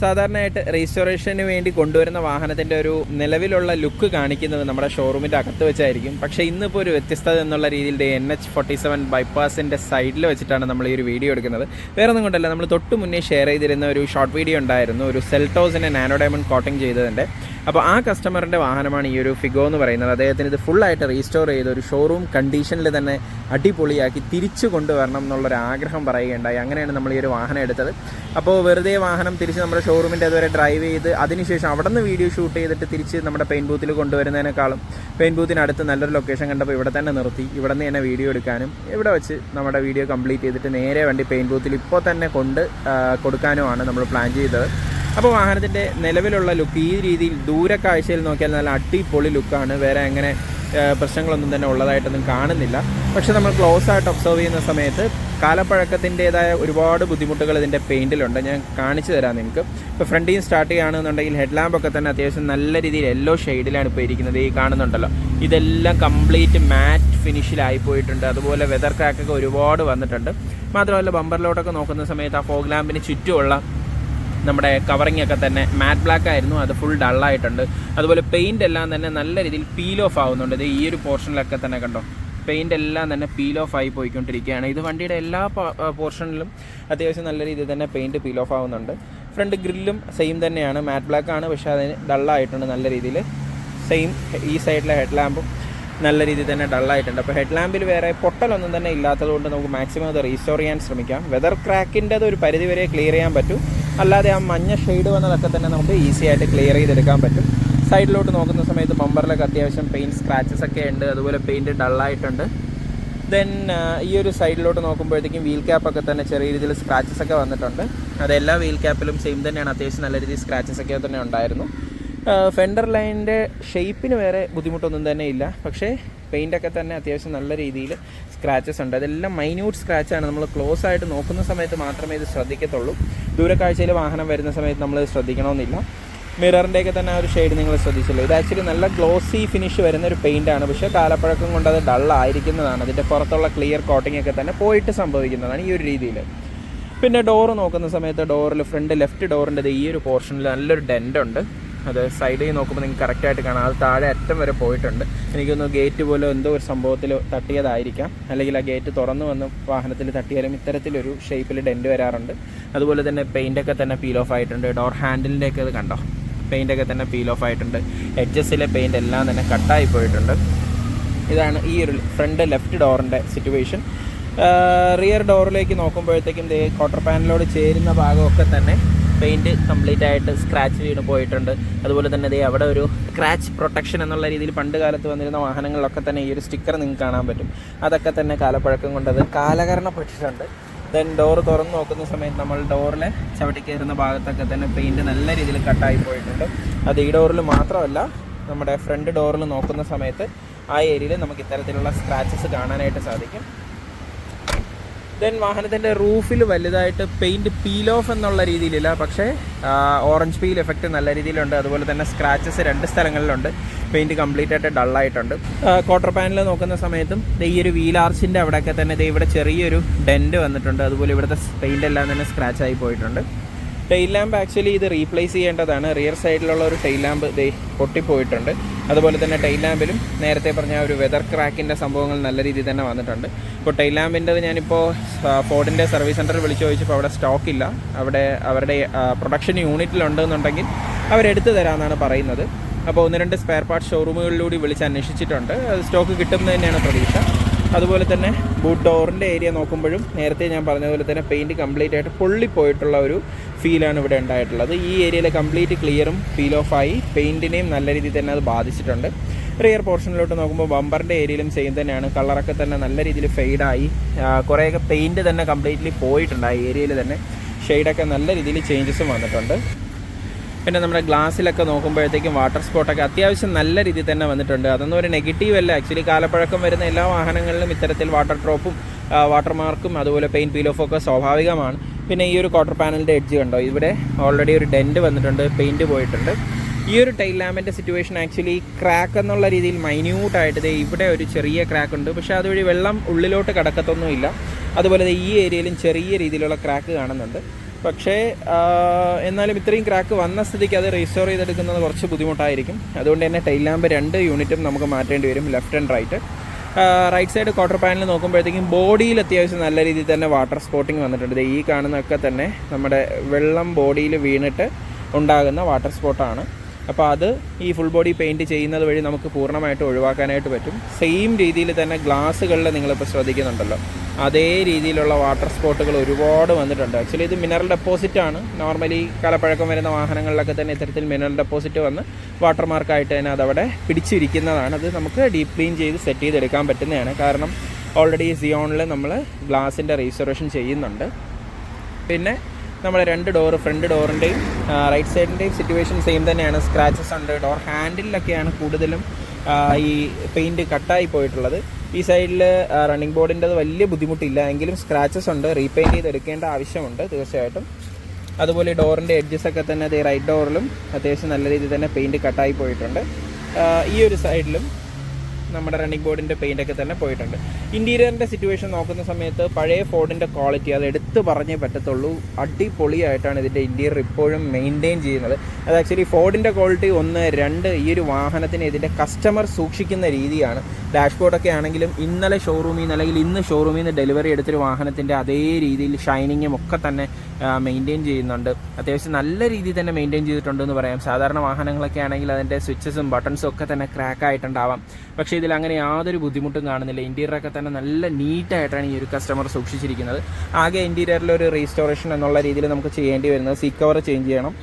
സാധാരണയായിട്ട് രജിസ്ട്രേഷന് വേണ്ടി കൊണ്ടുവരുന്ന വാഹനത്തിൻ്റെ ഒരു നിലവിലുള്ള ലുക്ക് കാണിക്കുന്നത് നമ്മുടെ ഷോറൂമിൻ്റെ അകത്ത് വെച്ചായിരിക്കും. പക്ഷേ ഇന്നിപ്പോൾ ഒരു വ്യത്യസ്തത എന്നുള്ള രീതിയിൽ NH47 ബൈപ്പാസിൻ്റെ സൈഡിൽ വെച്ചിട്ടാണ് നമ്മൾ ഈ ഒരു വീഡിയോ എടുക്കുന്നത്. വേറെ ഒന്നും കൊണ്ടല്ല, നമ്മൾ തൊട്ട് മുന്നേ ഷെയർ ചെയ്തിരുന്ന ഒരു ഷോർട്ട് വീഡിയോ ഉണ്ടായിരുന്നു, ഒരു സെൽട്ടോസിനെ നാനോ ഡയമണ്ട് കോട്ടിംഗ് ചെയ്തതിൻ്റെ. അപ്പോൾ ആ കസ്റ്റമറിൻ്റെ വാഹനമാണ് ഈ ഒരു ഫിഗോ എന്ന് പറയുന്നത്. അദ്ദേഹത്തിന് ഇത് ഫുള്ളായിട്ട് റീസ്റ്റോർ ചെയ്ത് ഒരു ഷോറൂം കണ്ടീഷനിൽ തന്നെ അടിപൊളിയാക്കി തിരിച്ചു കൊണ്ടുവരണം എന്നുള്ളൊരു ആഗ്രഹം പറയുകയുണ്ടായി. അങ്ങനെയാണ് നമ്മൾ ഈ ഒരു വാഹനം എടുത്തത്. അപ്പോൾ വെറുതെ വാഹനം തിരിച്ച് നമ്മുടെ ഷോറൂമിൻ്റെ അതുവരെ ഡ്രൈവ് ചെയ്ത് അതിനുശേഷം അവിടെ നിന്ന് വീഡിയോ ഷൂട്ട് ചെയ്തിട്ട് തിരിച്ച് നമ്മുടെ പെയിൻ ബൂത്തിൽ കൊണ്ടുവരുന്നതിനേക്കാളും പെയിൻ ബൂത്തിനടുത്ത് നല്ലൊരു ലൊക്കേഷൻ കണ്ടപ്പോൾ ഇവിടെ തന്നെ നിർത്തി ഇവിടെ നിന്ന് തന്നെ വീഡിയോ എടുക്കാനും ഇവിടെ വെച്ച് നമ്മുടെ വീഡിയോ കംപ്ലീറ്റ് ചെയ്തിട്ട് നേരെ വണ്ടി പെയിൻ ബൂത്തിൽ ഇപ്പോൾ തന്നെ കൊടുക്കാനുമാണ് നമ്മൾ പ്ലാൻ ചെയ്തത്. അപ്പോൾ വാഹനത്തിൻ്റെ നിലവിലുള്ള ലുക്ക് ഈ രീതിയിൽ ദൂരക്കാഴ്ചയിൽ നോക്കിയാൽ നല്ല അടിപൊളി ലുക്കാണ്. വേറെ അങ്ങനെ പ്രശ്നങ്ങളൊന്നും തന്നെ ഉള്ളതായിട്ടൊന്നും കാണുന്നില്ല. പക്ഷേ നമ്മൾ ക്ലോസ് ആയിട്ട് ഒബ്സർവ് ചെയ്യുന്ന സമയത്ത് കാലപ്പഴക്കത്തിൻ്റേതായ ഒരുപാട് ബുദ്ധിമുട്ടുകൾ ഇതിൻ്റെ പെയിൻറ്റിലുണ്ട്. ഞാൻ കാണിച്ചു തരാം നിങ്ങൾക്ക്. ഇപ്പോൾ ഫ്രണ്ടിൽ നിന്ന് സ്റ്റാർട്ട് ചെയ്യുകയാണെന്നുണ്ടെങ്കിൽ ഹെഡ് ലാമ്പൊക്കെ തന്നെ അത്യാവശ്യം നല്ല രീതിയിൽ യെല്ലോ ഷെയ്ഡിലാണ് ഇപ്പോൾ ഇരിക്കുന്നത്. ഈ കാണുന്നുണ്ടല്ലോ, ഇതെല്ലാം കംപ്ലീറ്റ് മാറ്റ് ഫിനിഷിലായി പോയിട്ടുണ്ട്. അതുപോലെ വെതർ ക്രാക്കൊക്കെ ഒരുപാട് വന്നിട്ടുണ്ട്. മാത്രമല്ല ബമ്പറിലോട്ടൊക്കെ നോക്കുന്ന സമയത്ത് ആ ഫോഗ് ലാമ്പിന് ചുറ്റുമുള്ള നമ്മുടെ കവറിംഗ് ഒക്കെ തന്നെ മാറ്റ് ബ്ലാക്ക് ആയിരുന്നു, അത് ഫുൾ ഡള്ളായിട്ടുണ്ട്. അതുപോലെ പെയിൻ്റ് എല്ലാം തന്നെ നല്ല രീതിയിൽ പീൽ ഓഫ് ആവുന്നുണ്ട്. ഇത് ഈ ഒരു പോർഷനിലൊക്കെ തന്നെ കണ്ടോ, പെയിൻ്റ് എല്ലാം തന്നെ പീൽ ഓഫ് ആയി പോയിക്കൊണ്ടിരിക്കുകയാണ്. ഇത് വണ്ടിയുടെ എല്ലാ പോർഷനിലും അത്യാവശ്യം നല്ല രീതിയിൽ തന്നെ പെയിൻറ്റ് പീൽ ഓഫ് ആവുന്നുണ്ട്. ഫ്രണ്ട് ഗ്രില്ലും സെയിം തന്നെയാണ്, മാറ്റ് ബ്ലാക്ക് ആണ്, പക്ഷേ അതിന് ഡള്ളായിട്ടുണ്ട് നല്ല രീതിയിൽ. സെയിം ഈ സൈഡിലെ ഹെഡ് ലാമ്പും നല്ല രീതിയിൽ തന്നെ ഡള്ളായിട്ടുണ്ട്. അപ്പോൾ ഹെഡ് ലാമ്പിൽ വേറെ പൊട്ടലൊന്നും തന്നെ ഇല്ലാത്തതുകൊണ്ട് നമുക്ക് മാക്സിമം അത് റീസ്റ്റോർ ചെയ്യാൻ ശ്രമിക്കാം. വെതർ ക്രാക്കിൻ്റെത് ഒരു പരിധി വരെ ക്ലിയർ ചെയ്യാൻ പറ്റും. അല്ലാതെ ആ മഞ്ഞ ഷെയ്ഡ് വന്നതൊക്കെ തന്നെ നമുക്ക് ഈസി ആയിട്ട് ക്ലിയർ ചെയ്തെടുക്കാൻ പറ്റും. സൈഡിലോട്ട് നോക്കുന്ന സമയത്ത് ബമ്പറിലൊക്കെ അത്യാവശ്യം പെയിൻറ്റ് സ്ക്രാച്ചസ് ഒക്കെ ഉണ്ട്. അതുപോലെ പെയിൻറ്റ് ഡള്ളായിട്ടുണ്ട്. ദെൻ ഈ ഒരു സൈഡിലോട്ട് നോക്കുമ്പോഴത്തേക്കും വീൽ ക്യാപ്പൊക്കെ തന്നെ ചെറിയ രീതിയിൽ സ്ക്രാച്ചസ് ഒക്കെ വന്നിട്ടുണ്ട്. അതെല്ലാ വീൽ ക്യാപ്പിലും സെയിം തന്നെയാണ്, അത്യാവശ്യം നല്ല രീതിയിൽ സ്ക്രാച്ചസ് ഒക്കെ തന്നെ ഉണ്ടായിരുന്നു. ഫെൻഡർ ലൈനിൻ്റെ ഷേപ്പിന് വേറെ ബുദ്ധിമുട്ടൊന്നും തന്നെ ഇല്ല. പക്ഷേ പെയിൻ്റൊക്കെ തന്നെ അത്യാവശ്യം നല്ല രീതിയിൽ സ്ക്രാച്ചസ് ഉണ്ട്. അതെല്ലാം മൈന്യൂട്ട് സ്ക്രാച്ചാണ്. നമ്മൾ ക്ലോസ് ആയിട്ട് നോക്കുന്ന സമയത്ത് മാത്രമേ ഇത് ശ്രദ്ധിക്കത്തുള്ളൂ. ദൂരക്കാഴ്ചയിൽ വാഹനം വരുന്ന സമയത്ത് നമ്മൾ ശ്രദ്ധിക്കണമെന്നില്ല. മിററിൻ്റെയൊക്കെ തന്നെ ആ ഒരു ഷെയ്ഡ് നിങ്ങൾ ശ്രദ്ധിച്ചല്ലോ. ഇത് ആക്ച്വലി നല്ല ഗ്ലോസി ഫിനിഷ് വരുന്ന ഒരു പെയിൻ്റാണ്. പക്ഷേ കാലപ്പഴക്കം കൊണ്ട് അത് ഡള്ളായിരിക്കുന്നതാണ്. അതിൻ്റെ പുറത്തുള്ള ക്ലിയർ കോട്ടിംഗ് ഒക്കെ തന്നെ പോയിട്ട് സംഭവിക്കുന്നതാണ് ഈ ഒരു രീതിയിൽ. പിന്നെ ഡോറ് നോക്കുന്ന സമയത്ത് ഡോറിൽ ഫ്രണ്ട് ലെഫ്റ്റ് ഡോറിൻ്റെ ഈ ഒരു പോർഷനിൽ നല്ലൊരു ഡെൻ്റ് ഉണ്ട്. അത് സൈഡിൽ നോക്കുമ്പോൾ നിങ്ങൾക്ക് കറക്റ്റായിട്ട് കാണാം. അത് താഴെ അറ്റം വരെ പോയിട്ടുണ്ട്. എനിക്കൊന്ന് ഗേറ്റ് പോലെ എന്തോ ഒരു സംഭവത്തിൽ തട്ടിയതായിരിക്കാം, അല്ലെങ്കിൽ ആ ഗേറ്റ് തുറന്നു വന്ന് വാഹനത്തിൽ തട്ടിയാലും ഇത്തരത്തിലൊരു ഷേപ്പിൽ ഡെൻറ്റ് വരാറുണ്ട്. അതുപോലെ തന്നെ പെയിൻ്റൊക്കെ തന്നെ പീൽ ഓഫ് ആയിട്ടുണ്ട്. ഡോർ ഹാൻഡിലിൻ്റെയൊക്കെ അത് കണ്ടോ, പെയിൻ്റൊക്കെ തന്നെ പീൽ ഓഫ് ആയിട്ടുണ്ട്. എഡ്ജസിലെ പെയിൻ്റ് എല്ലാം തന്നെ കട്ടായി പോയിട്ടുണ്ട്. ഇതാണ് ഈ ഒരു ഫ്രണ്ട് ലെഫ്റ്റ് ഡോറിൻ്റെ സിറ്റുവേഷൻ. റിയർ ഡോറിലേക്ക് നോക്കുമ്പോഴത്തേക്കും ക്വാർട്ടർ പാനലോട് ചേരുന്ന ഭാഗമൊക്കെ തന്നെ പെയിൻറ്റ് കംപ്ലീറ്റ് ആയിട്ട് സ്ക്രാച്ച് വീണ് പോയിട്ടുണ്ട്. അതുപോലെ തന്നെ അവിടെ ഒരു സ്ക്രാച്ച് പ്രൊട്ടക്ഷൻ എന്നുള്ള രീതിയിൽ പണ്ട് കാലത്ത് വന്നിരുന്ന വാഹനങ്ങളിലൊക്കെ തന്നെ ഈ ഒരു സ്റ്റിക്കർ നിങ്ങൾക്ക് കാണാൻ പറ്റും. അതൊക്കെ തന്നെ കാലപ്പഴക്കം കൊണ്ടത് കാലഹരണപ്പെട്ടിട്ടുണ്ട്. ദെൻ ഡോറ് തുറന്ന് നോക്കുന്ന സമയത്ത് നമ്മൾ ഡോറിലെ ചവിട്ടി കയറുന്ന ഭാഗത്തൊക്കെ തന്നെ പെയിൻറ്റ് നല്ല രീതിയിൽ കട്ടായി പോയിട്ടുണ്ട്. അത് ഈ ഡോറിൽ മാത്രമല്ല, നമ്മുടെ ഫ്രണ്ട് ഡോറിൽ നോക്കുന്ന സമയത്ത് ആ ഏരിയയിൽ നമുക്ക് ഇത്തരത്തിലുള്ള സ്ക്രാച്ചസ് കാണാനായിട്ട് സാധിക്കും. ദെൻ വാഹനത്തിൻ്റെ റൂഫിൽ വലുതായിട്ട് പെയിൻറ്റ് പീൽ ഓഫ് എന്നുള്ള രീതിയിലില്ല, പക്ഷേ ഓറഞ്ച് പീൽ എഫക്റ്റ് നല്ല രീതിയിലുണ്ട്. അതുപോലെ തന്നെ സ്ക്രാച്ചസ് 2 സ്ഥലങ്ങളിലുണ്ട്. പെയിൻറ്റ് കംപ്ലീറ്റ് ആയിട്ട് ഡള്ളായിട്ടുണ്ട്. ക്വാർട്ടർ പാനൽ നോക്കുന്ന സമയത്തും ഈ ഒരു വീൽ ആർച്ചിൻ്റെ അവിടെയൊക്കെ തന്നെ ഇവിടെ ചെറിയൊരു ഡെൻറ്റ് വന്നിട്ടുണ്ട്. അതുപോലെ ഇവിടുത്തെ പെയിൻ്റ് എല്ലാം തന്നെ സ്ക്രാച്ച് ആയി പോയിട്ടുണ്ട്. ടെയിൽ ലാമ്പ് ആക്ച്വലി ഇത് റീപ്ലേസ് ചെയ്യേണ്ടതാണ്. റിയർ സൈഡിലുള്ള ഒരു ടെയിൽ ലാമ്പ് പൊട്ടിപ്പോയിട്ടുണ്ട്. അതുപോലെ തന്നെ ടെയിൽ ലാമ്പിലും നേരത്തെ പറഞ്ഞ ഒരു വെതർ ക്രാക്കിൻ്റെ സംഭവങ്ങൾ നല്ല രീതിയിൽ തന്നെ വന്നിട്ടുണ്ട്. ഇപ്പോൾ ടെയിൽ ലാമ്പിൻ്റെത് ഞാനിപ്പോൾ ഫോർഡിൻ്റെ സർവീസ് സെൻറ്ററിൽ വിളിച്ച് ചോദിച്ചപ്പോൾ അവിടെ സ്റ്റോക്കില്ല. അവിടെ അവരുടെ പ്രൊഡക്ഷൻ യൂണിറ്റിലുണ്ടെന്നുണ്ടെങ്കിൽ അവരെടുത്ത് തരാമെന്നാണ് പറയുന്നത്. അപ്പോൾ 1-2 സ്പെയർ പാർട്സ് ഷോറൂമുകളിലൂടെ വിളിച്ച് അന്വേഷിച്ചിട്ടുണ്ട്. അത് സ്റ്റോക്ക് കിട്ടുന്നത് തന്നെയാണ് പ്രതീക്ഷ. അതുപോലെ തന്നെ ബൂട്ട് ഡോറിൻ്റെ ഏരിയ നോക്കുമ്പോഴും നേരത്തെ ഞാൻ പറഞ്ഞതുപോലെ തന്നെ പെയിൻറ്റ് കംപ്ലീറ്റ് ആയിട്ട് പൊള്ളിപ്പോയിട്ടുള്ള ഒരു ഫീലാണ് ഇവിടെ ഉണ്ടായിട്ടുള്ളത്. ഈ ഏരിയയിൽ കംപ്ലീറ്റ് ക്ലിയറും പീൽ ഓഫായി പെയിൻറ്റിനെയും നല്ല രീതിയിൽ തന്നെ അത് ബാധിച്ചിട്ടുണ്ട്. റിയർ പോർഷനിലോട്ട് നോക്കുമ്പോൾ ബമ്പറിൻ്റെ ഏരിയയിലും സെയിം തന്നെയാണ്. കളറൊക്കെ തന്നെ നല്ല രീതിയിൽ ഫെയ്ഡായി, കുറേയൊക്കെ പെയിൻറ്റ് തന്നെ കംപ്ലീറ്റ്ലി പോയിട്ടുണ്ട്. ആ ഏരിയയിൽ തന്നെ ഷെയ്ഡൊക്കെ നല്ല രീതിയിൽ ചേഞ്ചസും വന്നിട്ടുണ്ട്. പിന്നെ നമ്മുടെ ഗ്ലാസ്സിലൊക്കെ നോക്കുമ്പോഴത്തേക്കും വാട്ടർ സ്പോട്ടൊക്കെ അത്യാവശ്യം നല്ല രീതിയിൽ തന്നെ വന്നിട്ടുണ്ട്. അതൊന്നും ഒരു നെഗറ്റീവ് അല്ല. ആക്ച്വലി കാലപ്പഴക്കം വരുന്ന എല്ലാ വാഹനങ്ങളിലും ഇത്തരത്തിൽ വാട്ടർ ഡ്രോപ്പും വാട്ടർ മാർക്കും അതുപോലെ പെയിൻറ്റ് പീൽ ഓഫൊക്കെ സ്വാഭാവികമാണ്. പിന്നെ ഈ ഒരു ക്വാർട്ടർ പാനലിൻ്റെ എഡ്ജ് കണ്ടോ, ഇവിടെ ഓൾറെഡി ഒരു ഡെൻറ്റ് വന്നിട്ടുണ്ട്, പെയിൻറ്റ് പോയിട്ടുണ്ട്. ഈ ഒരു ടൈൽ ലാമ്പിൻ്റെ സിറ്റുവേഷൻ ആക്ച്വലി ക്രാക്ക് എന്നുള്ള രീതിയിൽ മൈന്യൂട്ടായിട്ട് ഇവിടെ ഒരു ചെറിയ ക്രാക്ക് ഉണ്ട്. പക്ഷേ അതുവഴി വെള്ളം ഉള്ളിലോട്ട് കടക്കത്തൊന്നുമില്ല. അതുപോലെ ഈ ഏരിയയിലും ചെറിയ രീതിയിലുള്ള ക്രാക്ക് കാണുന്നുണ്ട്. പക്ഷേ എന്നാലും ഇത്രയും ക്രാക്ക് വന്ന സ്ഥിതിക്ക് അത് റീസ്റ്റോർ ചെയ്തെടുക്കുന്നത് കുറച്ച് ബുദ്ധിമുട്ടായിരിക്കും. അതുകൊണ്ട് തന്നെ ടൈൽ ലാമ്പ് 2 യൂണിറ്റും നമുക്ക് മാറ്റേണ്ടി വരും, left and right. Right side quarter panel നോക്കുമ്പോഴത്തേക്കും ബോഡിയിൽ അത്യാവശ്യം നല്ല രീതിയിൽ തന്നെ വാട്ടർ സ്പോട്ടിങ് വന്നിട്ടുണ്ട്. ഈ കാണുന്നതൊക്കെ തന്നെ നമ്മുടെ വെള്ളം ബോഡിയിൽ വീണിട്ട് ഉണ്ടാകുന്ന വാട്ടർ സ്പോട്ടാണ്. അപ്പോൾ അത് ഈ ഫുൾ ബോഡി പെയിൻറ്റ് ചെയ്യുന്നത് വഴി നമുക്ക് പൂർണ്ണമായിട്ട് ഒഴിവാക്കാനായിട്ട് പറ്റും. സെയിം രീതിയിൽ തന്നെ ഗ്ലാസ്സുകളിൽ നിങ്ങളിപ്പോൾ ശ്രദ്ധിക്കുന്നുണ്ടല്ലോ, അതേ രീതിയിലുള്ള വാട്ടർ സ്പോട്ടുകൾ ഒരുപാട് വന്നിട്ടുണ്ട്. ആക്ച്വലി ഇത് മിനറൽ ഡെപ്പോസിറ്റാണ്. നോർമലി കാലപ്പഴക്കം വരുന്ന വാഹനങ്ങളിലൊക്കെ തന്നെ ഇത്തരത്തിൽ മിനറൽ ഡെപ്പോസിറ്റ് വന്ന് വാട്ടർ മാർക്കായിട്ട് തന്നെ അതവിടെ പിടിച്ചിരിക്കുന്നതാണ്. അത് നമുക്ക് ഡീപ്പ് ക്ലീൻ ചെയ്ത് സെറ്റ് ചെയ്തെടുക്കാൻ പറ്റുന്നതാണ്. കാരണം ഓൾറെഡി സിയോണിൽ നമ്മൾ ഗ്ലാസിൻ്റെ റീസ്റ്റോറേഷൻ ചെയ്യുന്നുണ്ട്. പിന്നെ നമ്മുടെ 2 ഡോറ്, ഫ്രണ്ട് ഡോറിൻ്റെയും റൈറ്റ് സൈഡിൻ്റെയും സിറ്റുവേഷൻ സെയിം തന്നെയാണ്. സ്ക്രാച്ചസ് ഉണ്ട്. ഡോർ ഹാൻഡിലൊക്കെയാണ് കൂടുതലും ഈ പെയിൻറ്റ് കട്ടായി പോയിട്ടുള്ളത്. ഈ സൈഡിൽ റണ്ണിങ് ബോർഡിൻ്റെത് വലിയ ബുദ്ധിമുട്ടില്ല, എങ്കിലും സ്ക്രാച്ചസ് ഉണ്ട്. റീപെയിൻറ്റ് ചെയ്തെടുക്കേണ്ട ആവശ്യമുണ്ട് തീർച്ചയായിട്ടും. അതുപോലെ ഡോറിൻ്റെ എഡ്ജസൊക്കെ തന്നെ അതേ റൈറ്റ് ഡോറിലും അത്യാവശ്യം നല്ല രീതിയിൽ തന്നെ പെയിൻറ്റ് കട്ടായി പോയിട്ടുണ്ട്. ഈ ഒരു സൈഡിലും നമ്മുടെ റണ്ണിങ് ബോർഡിൻ്റെ പെയിൻ്റൊക്കെ തന്നെ പോയിട്ടുണ്ട്. ഇൻറ്റീരിയറിൻ്റെ സിറ്റുവേഷൻ നോക്കുന്ന സമയത്ത് പഴയ ഫോർഡിൻ്റെ ക്വാളിറ്റി അത് എടുത്ത് പറഞ്ഞേ പറ്റത്തുള്ളൂ. അടിപൊളിയായിട്ടാണ് ഇതിൻ്റെ ഇൻറ്റീരിയർ ഇപ്പോഴും മെയിൻറ്റെയിൻ ചെയ്യുന്നത്. അത് ആക്ച്വലി ഫോർഡിൻ്റെ ക്വാളിറ്റി 1, 2 ഈ ഒരു വാഹനത്തിന് ഇതിൻ്റെ കസ്റ്റമർ സൂക്ഷിക്കുന്ന രീതിയാണ്. ഡാഷ്ബോർഡൊക്കെ ആണെങ്കിലും ഇന്നലെ ഷോറൂമിൽ നിന്ന് അല്ലെങ്കിൽ ഇന്ന് ഷോറൂമിൽ നിന്ന് ഡെലിവറി എടുത്തൊരു വാഹനത്തിൻ്റെ അതേ രീതിയിൽ ഷൈനിങ്ങും ഒക്കെ തന്നെ മെയിൻറ്റെയിൻ ചെയ്യുന്നുണ്ട്. അത്യാവശ്യം നല്ല രീതിയിൽ തന്നെ മെയിൻറ്റെയിൻ ചെയ്തിട്ടുണ്ടെന്ന് പറയാം. സാധാരണ വാഹനങ്ങളൊക്കെ ആണെങ്കിൽ അതിൻ്റെ സ്വിച്ചസും ബട്ടൺസും ഒക്കെ തന്നെ ക്രാക്ക് ആയിട്ടുണ്ടാവാം. പക്ഷേ ഇതിൽ അങ്ങനെ യാതൊരു ബുദ്ധിമുട്ടും കാണുന്നില്ല. ഇൻറ്റീരിയറൊക്കെ തന്നെ നല്ല നീറ്റായിട്ടാണ് ഈ ഒരു കസ്റ്റമർ സൂക്ഷിച്ചിരിക്കുന്നത്. ആകെ ഇൻറ്റീരിയറിലൊരു റീസ്റ്റോറേഷൻ എന്നുള്ള രീതിയിൽ നമുക്ക് ചെയ്യേണ്ടി വരുന്നത് സീറ്റ് കവർ ചേഞ്ച് ചെയ്യണം.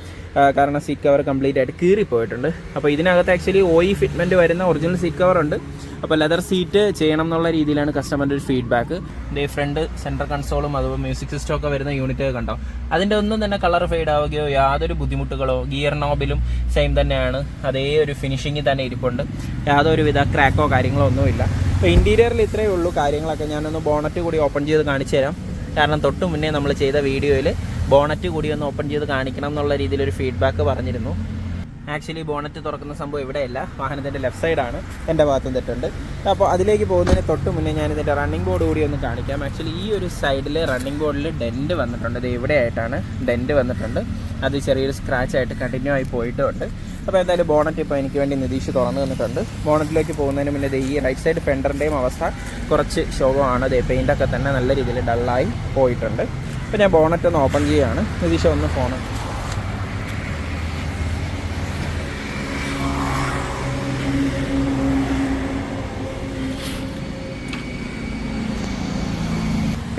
കാരണം സീറ്റ് കവർ കംപ്ലീറ്റ് ആയിട്ട് കീറിപ്പോയിട്ടുണ്ട്. അപ്പോൾ ഇതിനകത്ത് ആക്ച്വലി OE ഫിറ്റ്മെൻറ്റ് വരുന്ന ഒറിജിനൽ സീറ്റ് കവർ ഉണ്ട്. അപ്പോൾ ലെതർ സീറ്റ് ചെയ്യണം എന്നുള്ള രീതിയിലാണ് കസ്റ്റമറിൻ്റെ ഒരു ഫീഡ്ബാക്ക്. ഇതേ ഫ്രണ്ട് സെൻറ്റർ കൺസോളും അതുപോലെ മ്യൂസിക് സിസ്റ്റം ഒക്കെ വരുന്ന യൂണിറ്റ് കണ്ടോ, അതിൻ്റെ ഒന്നും തന്നെ കളർ ഫെയ്ഡ് ആവുകയോ യാതൊരു ബുദ്ധിമുട്ടുകളോ, ഗിയർ നോബിലും സെയിം തന്നെയാണ്, അതേ ഒരു ഫിനിഷിങ്ങിൽ തന്നെ ഇരിപ്പുണ്ട്. യാതൊരുവിധ ക്രാക്കോ കാര്യങ്ങളോ ഒന്നുമില്ല. അപ്പോൾ ഇൻറ്റീരിയറിൽ ഇത്രയേ ഉള്ളൂ കാര്യങ്ങളൊക്കെ. ഞാനൊന്ന് ബോണറ്റ് കൂടി ഓപ്പൺ ചെയ്ത് കാണിച്ചു തരാം. കാരണം തൊട്ട് മുന്നേ നമ്മൾ ചെയ്ത വീഡിയോയിൽ ബോണറ്റ് കൂടി ഒന്ന് ഓപ്പൺ ചെയ്ത് കാണിക്കണം എന്നുള്ള രീതിയിലൊരു ഫീഡ്ബാക്ക് പറഞ്ഞിരുന്നു. ആക്ച്വലി ബോണറ്റ് തുറക്കുന്ന സംഭവം ഇവിടെയല്ല, വാഹനത്തിൻ്റെ ലെഫ്റ്റ് സൈഡാണ്. എൻ്റെ ഭാഗത്തും തെറ്റുണ്ട്. അപ്പോൾ അതിലേക്ക് പോകുന്നതിന് തൊട്ട് മുന്നേ ഞാനിതിൻ്റെ റണ്ണിങ് ബോർഡ് കൂടി ഒന്ന് കാണിക്കാം. ആക്ച്വലി ഈ ഒരു സൈഡിൽ റണ്ണിങ് ബോർഡിൽ ഡെൻറ്റ് വന്നിട്ടുണ്ട്. ഇത് ഇവിടെ ആയിട്ടാണ് ഡെൻറ്റ് വന്നിട്ടുണ്ട്. അത് ചെറിയൊരു സ്ക്രാച്ച് ആയിട്ട് കണ്ടിന്യൂ ആയി പോയിട്ടുമുണ്ട്. അപ്പോൾ എന്തായാലും ബോണറ്റ് ഇപ്പോൾ എനിക്ക് വേണ്ടി നിതീഷ് തുറന്നു തന്നിട്ടുണ്ട്. ബോണറ്റിലേക്ക് പോകുന്നതിന് മുന്നേ ഈ റൈറ്റ് സൈഡ് ഫെൻഡറിൻ്റെയും അവസ്ഥ കുറച്ച് ശോകമാണ്. ഇത് പെയിൻ്റൊക്കെ തന്നെ നല്ല രീതിയിൽ ഡള്ളായി പോയിട്ടുണ്ട്. അപ്പോൾ ഞാൻ ബോണറ്റ് ഒന്ന് ഓപ്പൺ ചെയ്യുകയാണ്. നിതീഷ് ഒന്ന് ഫോണ്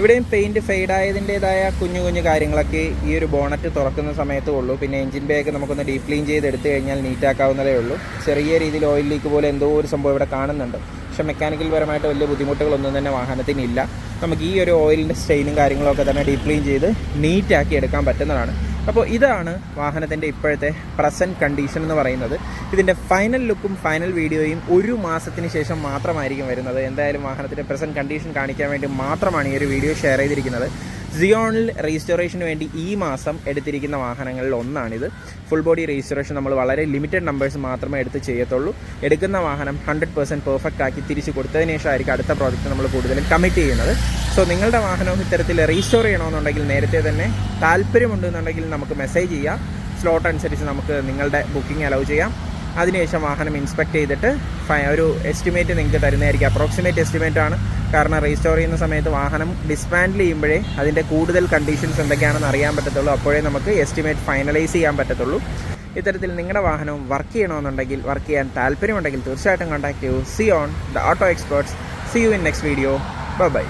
ഇവിടെയും പെയിൻറ്റ് ഫെയ്ഡായതിൻ്റേതായ കുഞ്ഞു കുഞ്ഞു കാര്യങ്ങളൊക്കെ ഈ ഒരു ബോണറ്റ് തുറക്കുന്ന സമയത്തേ ഉള്ളൂ. പിന്നെ എഞ്ചിൻ ബേക്ക് നമുക്കൊന്ന് ഡീപ്പ് ക്ലീൻ ചെയ്തെടുത്ത് കഴിഞ്ഞാൽ നീറ്റാക്കാവുന്നതേ ഉള്ളൂ. ചെറിയ രീതിയിൽ ഓയിൽ ലീക്ക് പോലെ എന്തോ ഒരു സംഭവം ഇവിടെ കാണുന്നുണ്ട്. പക്ഷേ മെക്കാനിക്കൽ പരമായിട്ട് വലിയ ബുദ്ധിമുട്ടുകളൊന്നും തന്നെ വാഹനത്തിനില്ല. നമുക്ക് ഈ ഒരു ഓയിലിൻ്റെ സ്റ്റെയിനും കാര്യങ്ങളൊക്കെ തന്നെ ഡീപ്പ് ക്ലീൻ ചെയ്ത് നീറ്റാക്കി എടുക്കാൻ പറ്റുന്നതാണ്. അപ്പോൾ ഇതാണ് വാഹനത്തിൻ്റെ ഇപ്പോഴത്തെ പ്രസൻറ്റ് കണ്ടീഷൻ എന്ന് പറയുന്നത്. ഇതിൻ്റെ ഫൈനൽ ലുക്കും ഫൈനൽ വീഡിയോയും 1 മാസത്തിന് ശേഷം മാത്രമായിരിക്കും വരുന്നത്. എന്തായാലും വാഹനത്തിൻ്റെ പ്രസൻറ്റ് കണ്ടീഷൻ കാണിക്കാൻ വേണ്ടി മാത്രമാണ് ഈ ഒരു വീഡിയോ ഷെയർ ചെയ്തിരിക്കുന്നത്. സിയോണിൽ രജിസ്ട്രേഷന് വേണ്ടി ഈ മാസം എടുത്തിരിക്കുന്ന വാഹനങ്ങളിൽ ഒന്നാണിത്. ഫുൾ ബോഡി രജിസ്ട്രേഷൻ നമ്മൾ വളരെ ലിമിറ്റഡ് നമ്പേഴ്സ് മാത്രമേ എടുത്ത് ചെയ്യത്തുള്ളൂ. എടുക്കുന്ന വാഹനം 100% പെർഫെക്റ്റ് ആക്കി തിരിച്ച് കൊടുത്തതിന് ശേഷമായിരിക്കും അടുത്ത പ്രോജക്റ്റ് നമ്മൾ കൂടുതലും കമ്മിറ്റ് ചെയ്യുന്നത്. സോ നിങ്ങളുടെ വാഹനവും ഇത്തരത്തിൽ റീസ്റ്റോർ ചെയ്യണമെന്നുണ്ടെങ്കിൽ നേരത്തെ തന്നെ താല്പര്യമുണ്ടെന്നുണ്ടെങ്കിൽ നമുക്ക് മെസ്സേജ് ചെയ്യാം. സ്ലോട്ട് അനുസരിച്ച് നമുക്ക് നിങ്ങളുടെ ബുക്കിംഗ് അലൗ ചെയ്യാം. അതിനുശേഷം വാഹനം ഇൻസ്പെക്ട് ചെയ്തിട്ട് ഒരു എസ്റ്റിമേറ്റ് നിങ്ങൾക്ക് തരുന്നതായിരിക്കും. അപ്രോക്സിമേറ്റ് എസ്റ്റിമേറ്റ് ആണ്. കാരണം റീസ്റ്റോർ ചെയ്യുന്ന സമയത്ത് വാഹനം ഡിസ്മാൻഡിൽ ചെയ്യുമ്പോഴേ അതിൻ്റെ കൂടുതൽ കണ്ടീഷൻസ് എന്തൊക്കെയാണെന്ന് അറിയാൻ പറ്റത്തുള്ളൂ. അപ്പോഴേ നമുക്ക് എസ്റ്റിമേറ്റ് ഫൈനലൈസ് ചെയ്യാൻ പറ്റത്തുള്ളൂ. ഇത്തരത്തിൽ നിങ്ങളുടെ വാഹനം വർക്ക് ചെയ്യണമെന്നുണ്ടെങ്കിൽ, വർക്ക് ചെയ്യാൻ താല്പര്യമുണ്ടെങ്കിൽ തീർച്ചയായിട്ടും കോൺടാക്ട് ചെയ്യൂ. Zion the auto experts. See you in next video. By.